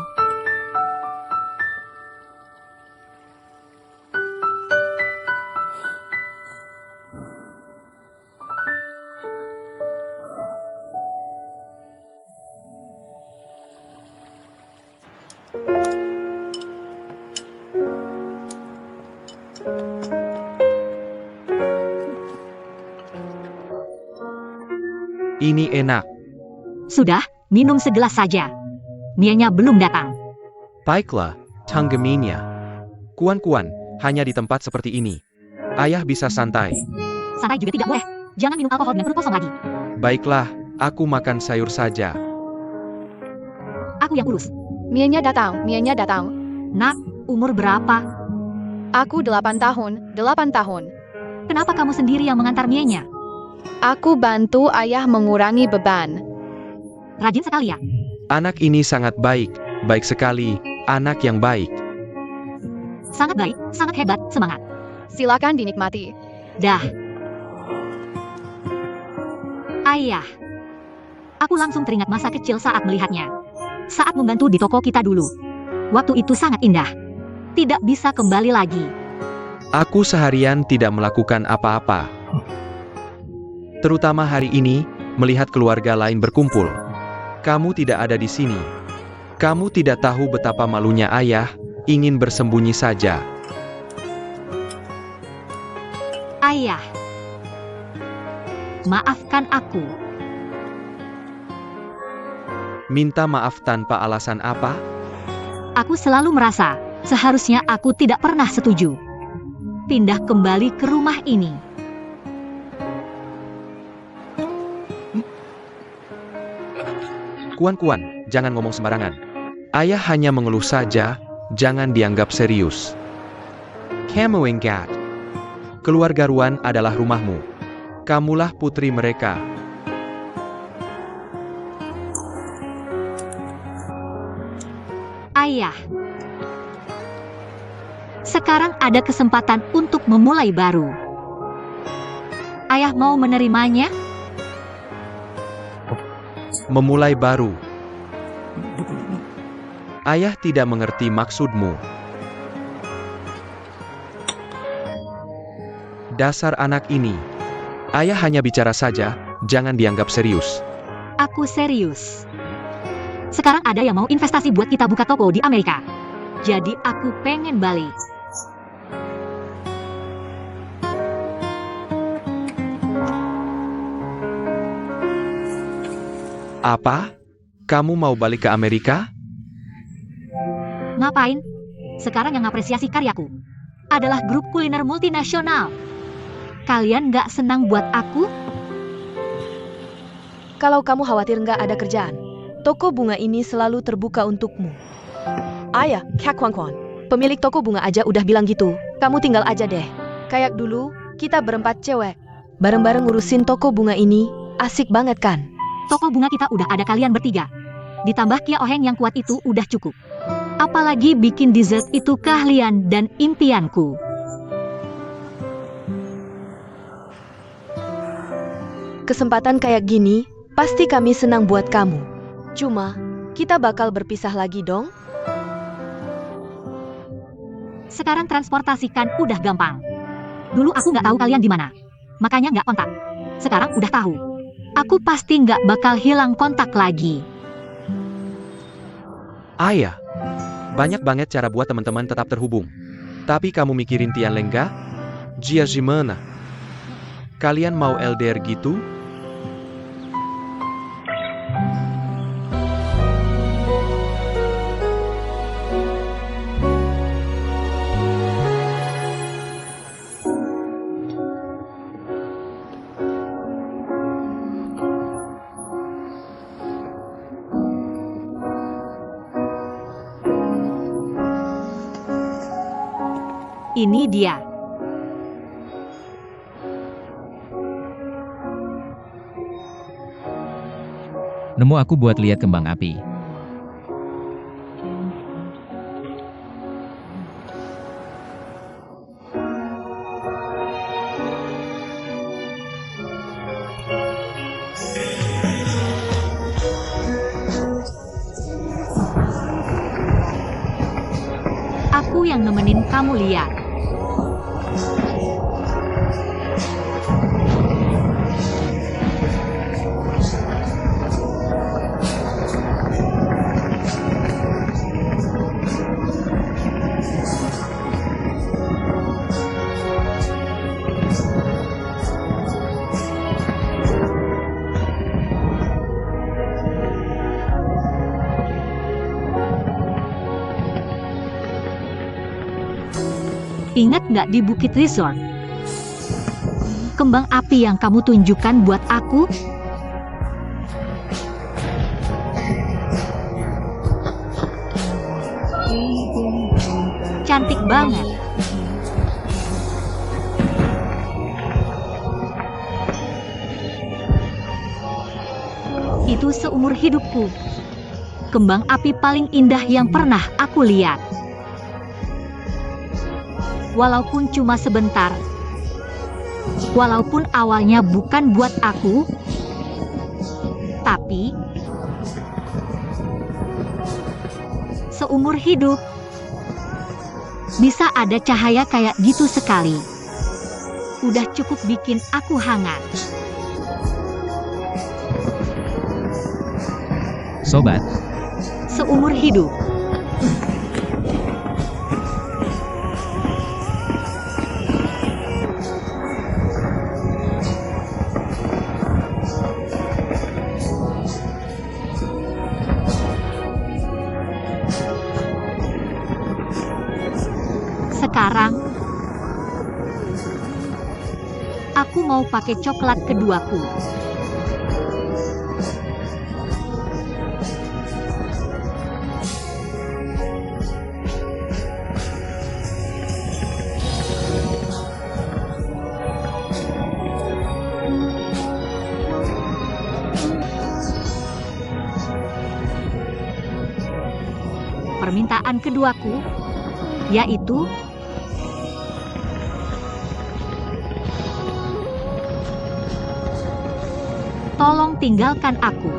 Ini enak. Sudah, minum segelas saja. Mienya belum datang. Baiklah, tanggeminya. Kuan-kuan, hanya di tempat seperti ini. Ayah bisa santai. Santai juga tidak boleh. Jangan minum alkohol dengan perut kosong lagi. Baiklah, aku makan sayur saja. Aku yang urus. Mienya datang. Nak, umur berapa? Aku 8 tahun, 8 tahun. Kenapa kamu sendiri yang mengantar mienya? Aku bantu ayah mengurangi beban. Rajin sekali ya. Anak ini sangat baik. Baik sekali, anak yang baik. Sangat baik, sangat hebat, semangat. Silakan dinikmati. Dah. Ayah. Aku langsung teringat masa kecil saat melihatnya. Saat membantu di toko kita dulu. Waktu itu sangat indah. Tidak bisa kembali lagi. Aku seharian tidak melakukan apa-apa. Terutama hari ini, melihat keluarga lain berkumpul. Kamu tidak ada di sini. Kamu tidak tahu betapa malunya ayah, ingin bersembunyi saja. Ayah. Maafkan aku. Minta maaf tanpa alasan apa? Aku selalu merasa, seharusnya aku tidak pernah setuju. Pindah kembali ke rumah ini. Kuan-kuan, jangan ngomong sembarangan. Ayah hanya mengeluh saja, jangan dianggap serius. Kamu ingat, keluarga Ruan adalah rumahmu. Kamulah putri mereka. Ayah. Sekarang ada kesempatan untuk memulai baru. Ayah mau menerimanya? Memulai baru. Ayah tidak mengerti maksudmu. Dasar anak ini. Ayah hanya bicara saja, jangan dianggap serius. Aku serius. Sekarang ada yang mau investasi buat kita buka toko di Amerika. Jadi aku pengen balik. Apa? Kamu mau balik ke Amerika? Ngapain? Sekarang yang ngapresiasi karyaku adalah grup kuliner multinasional. Kalian nggak senang buat aku? Kalau kamu khawatir nggak ada kerjaan, toko bunga ini selalu terbuka untukmu. Ayah, Kak Kuan-kuan, pemilik toko bunga aja udah bilang gitu. Kamu tinggal aja deh. Kayak dulu, kita berempat cewek. Bareng-bareng ngurusin toko bunga ini, asik banget kan? Toko bunga kita udah ada kalian bertiga. Ditambah Kia Oheng yang kuat itu udah cukup. Apalagi bikin dessert itu keahlian dan impianku. Kesempatan kayak gini, pasti kami senang buat kamu. Cuma, kita bakal berpisah lagi dong? Sekarang transportasikan udah gampang. Dulu aku nggak tahu kalian di mana. Makanya nggak kontak. Sekarang udah tahu. Aku pasti nggak bakal hilang kontak lagi. Ayah, banyak banget cara buat teman-teman tetap terhubung. Tapi kamu mikirin Tian Lengga? Jia gimana? Kalian mau LDR gitu? Ini dia. Nemu aku buat lihat kembang api. Aku yang nemenin kamu lihat. Ingat nggak di Bukit Resort? Kembang api yang kamu tunjukkan buat aku? Cantik banget. Itu seumur hidupku. Kembang api paling indah yang pernah aku lihat. Walaupun cuma sebentar, walaupun awalnya bukan buat aku, tapi seumur hidup bisa ada cahaya kayak gitu sekali. Udah cukup bikin aku hangat. Sobat, Seumur hidup. Sekarang, aku mau pakai coklat keduaku. Permintaan keduaku, yaitu tolong tinggalkan aku.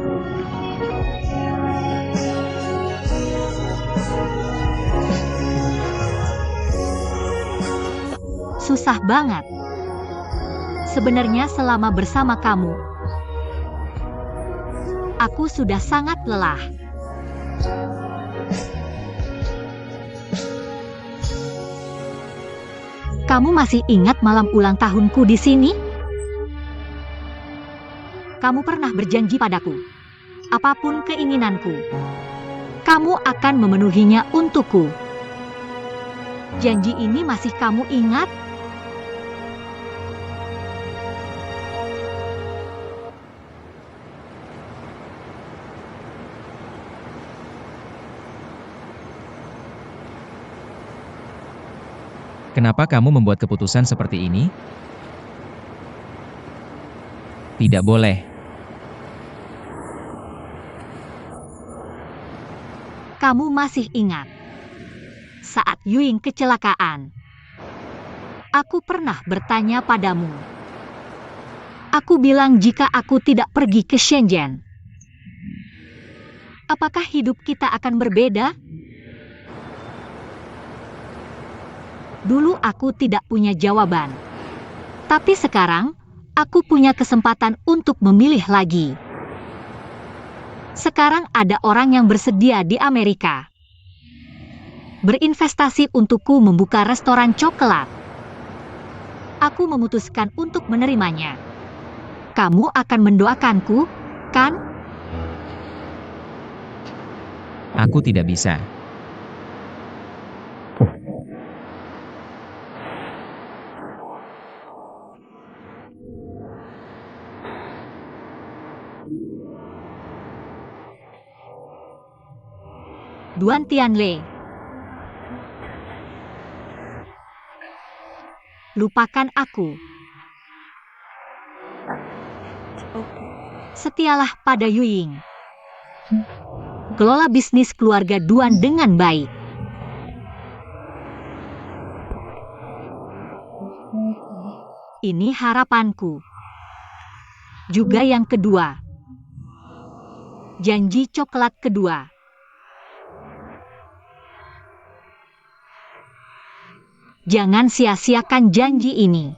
Susah banget. Sebenarnya selama bersama kamu, aku sudah sangat lelah. Kamu masih ingat malam ulang tahunku di sini? Kamu pernah berjanji padaku, apapun keinginanku, kamu akan memenuhinya untukku. Janji ini masih kamu ingat? kenapa kamu membuat keputusan seperti ini? Tidak boleh. Kamu masih ingat saat Yuying kecelakaan? Aku pernah bertanya padamu. Aku bilang jika aku tidak pergi ke Shenzhen, apakah hidup kita akan berbeda? Dulu aku tidak punya jawaban. Tapi sekarang, aku punya kesempatan untuk memilih lagi. Sekarang ada orang yang bersedia di Amerika. berinvestasi untukku membuka restoran coklat. Aku memutuskan untuk menerimanya. Kamu akan mendoakanku, kan? Aku tidak bisa. Duan Tianle. Lupakan aku. Setialah pada Yuying. Kelola bisnis keluarga Duan dengan baik. Ini harapanku. Juga yang kedua. Janji coklat kedua. Jangan sia-siakan janji ini.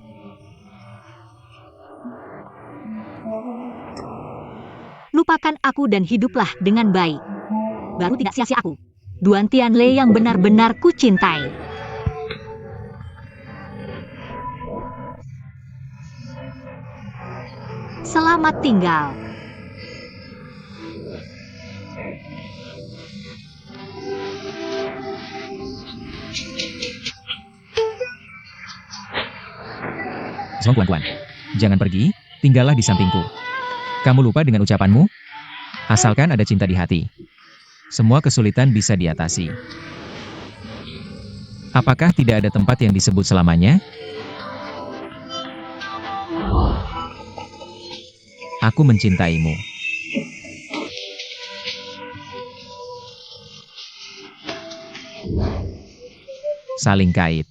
Lupakan aku dan hiduplah dengan baik. Baru tidak sia-sia aku. Duan Tianle yang benar-benar ku cintai. Selamat tinggal. Zhong Guan, jangan pergi, tinggallah di sampingku. Kamu lupa dengan ucapanmu? Asalkan ada cinta di hati, semua kesulitan bisa diatasi. Apakah tidak ada tempat yang disebut selamanya? Aku mencintaimu. Saling kait.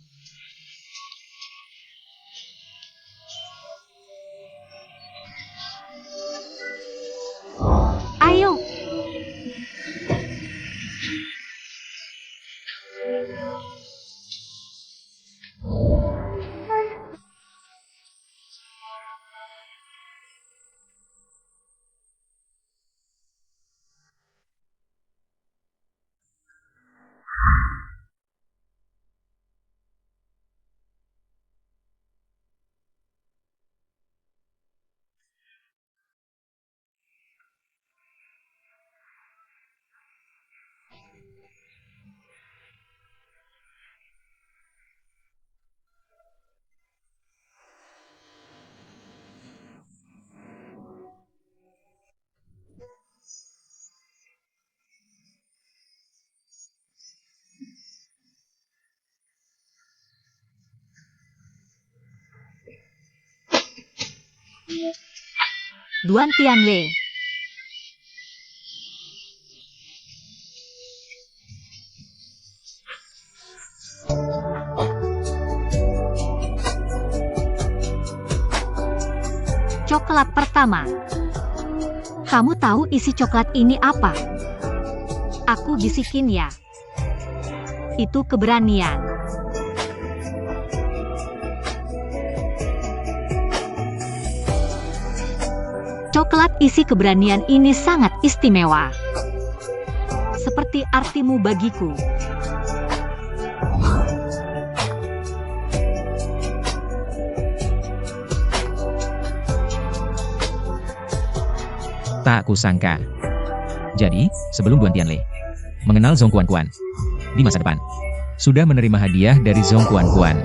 Ayo. Duan Tianle. Coklat pertama. Kamu tahu isi coklat ini apa? Aku bisikin ya. Itu keberanian. Coklat isi keberanian ini sangat istimewa. Seperti artimu bagiku. Tak kusangka. Jadi, sebelum Duan Tianle mengenal Zhong Guan di masa depan, sudah menerima hadiah dari Zhong Guan.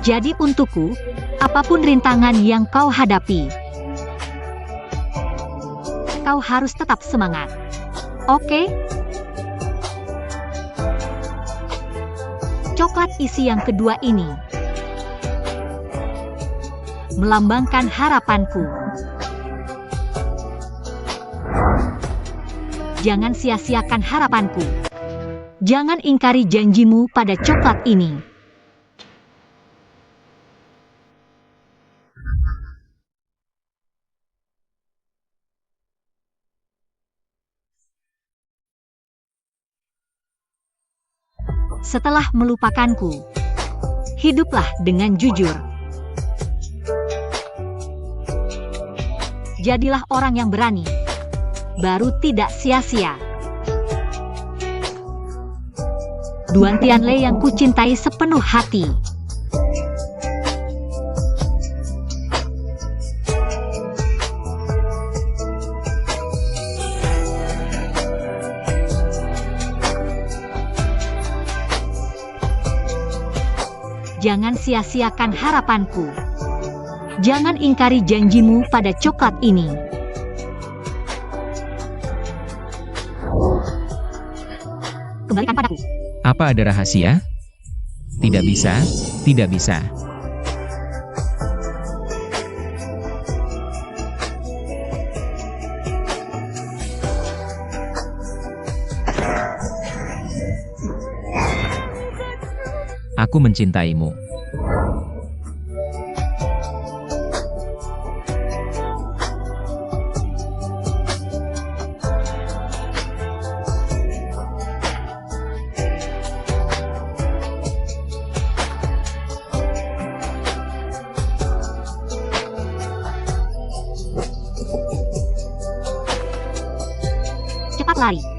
Jadi untukku, apapun rintangan yang kau hadapi, kau harus tetap semangat. Oke? Coklat isi yang kedua ini melambangkan harapanku. Jangan sia-siakan harapanku. Jangan ingkari janjimu pada coklat ini. Setelah melupakanku, hiduplah dengan jujur. Jadilah orang yang berani. Baru tidak sia-sia. Duan Tianlei yang kucintai sepenuh hati. Jangan sia-siakan harapanku. Jangan ingkari janjimu pada coklat ini. Kembalikan padaku. Apa ada rahasia? Tidak bisa, tidak bisa. Aku mencintaimu. Cepat lari.